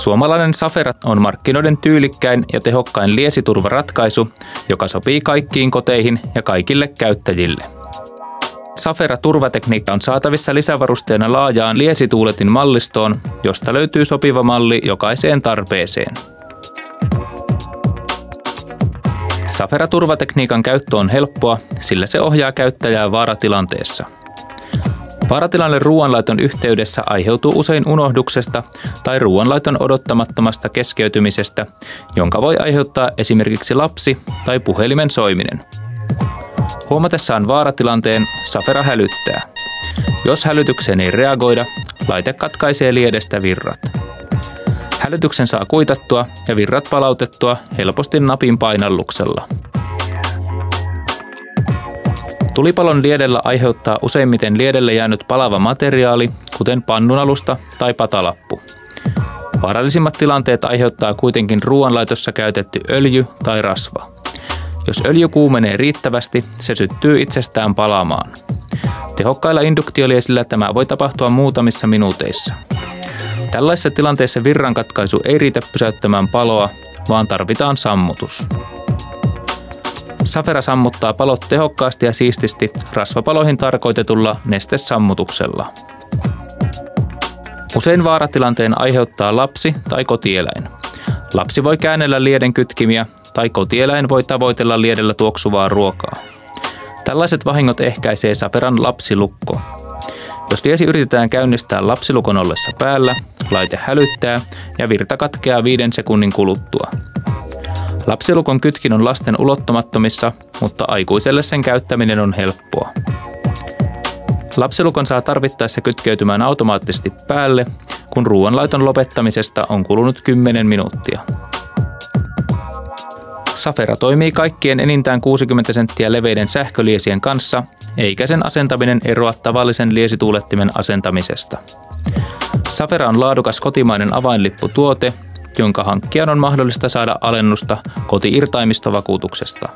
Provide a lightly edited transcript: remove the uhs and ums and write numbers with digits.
Suomalainen Safera on markkinoiden tyylikkäin ja tehokkain liesiturvaratkaisu, joka sopii kaikkiin koteihin ja kaikille käyttäjille. Safera-turvatekniikka on saatavissa lisävarusteena laajaan liesituuletin mallistoon, josta löytyy sopiva malli jokaiseen tarpeeseen. Safera-turvatekniikan käyttö on helppoa, sillä se ohjaa käyttäjää vaaratilanteessa. Vaaratilanne ruoanlaiton yhteydessä aiheutuu usein unohduksesta tai ruoanlaiton odottamattomasta keskeytymisestä, jonka voi aiheuttaa esimerkiksi lapsi tai puhelimen soiminen. Huomatessaan vaaratilanteen Safera hälyttää. Jos hälytykseen ei reagoida, laite katkaisee liedestä virrat. Hälytyksen saa kuitattua ja virrat palautettua helposti napin painalluksella. Tulipalon liedellä aiheuttaa useimmiten liedelle jäänyt palava materiaali, kuten pannunalusta tai patalappu. Vaarallisimmat tilanteet aiheuttaa kuitenkin ruoanlaitossa käytetty öljy tai rasva. Jos öljy kuumenee riittävästi, se syttyy itsestään palamaan. Tehokkailla induktioliesillä tämä voi tapahtua muutamissa minuuteissa. Tällaisessa tilanteessa virrankatkaisu ei riitä pysäyttämään paloa, vaan tarvitaan sammutus. Safera sammuttaa palot tehokkaasti ja siististi rasvapaloihin tarkoitetulla nestesammutuksella. Usein vaaratilanteen aiheuttaa lapsi tai kotieläin. Lapsi voi käännellä lieden kytkimiä tai kotieläin voi tavoitella liedellä tuoksuvaa ruokaa. Tällaiset vahingot ehkäisee Saferan lapsilukko. Jos liesi yritetään käynnistää lapsilukon ollessa päällä, laite hälyttää ja virta katkeaa 5 sekunnin kuluttua. Lapsilukon kytkin on lasten ulottumattomissa, mutta aikuiselle sen käyttäminen on helppoa. Lapsilukon saa tarvittaessa kytkeytymään automaattisesti päälle, kun ruoanlaiton lopettamisesta on kulunut 10 minuuttia. Safera toimii kaikkien enintään 60 senttiä leveiden sähköliesien kanssa, eikä sen asentaminen eroa tavallisen liesituulettimen asentamisesta. Safera on laadukas kotimainen avainlipputuote, jonka hankkijan on mahdollista saada alennusta koti-irtaimistovakuutuksesta.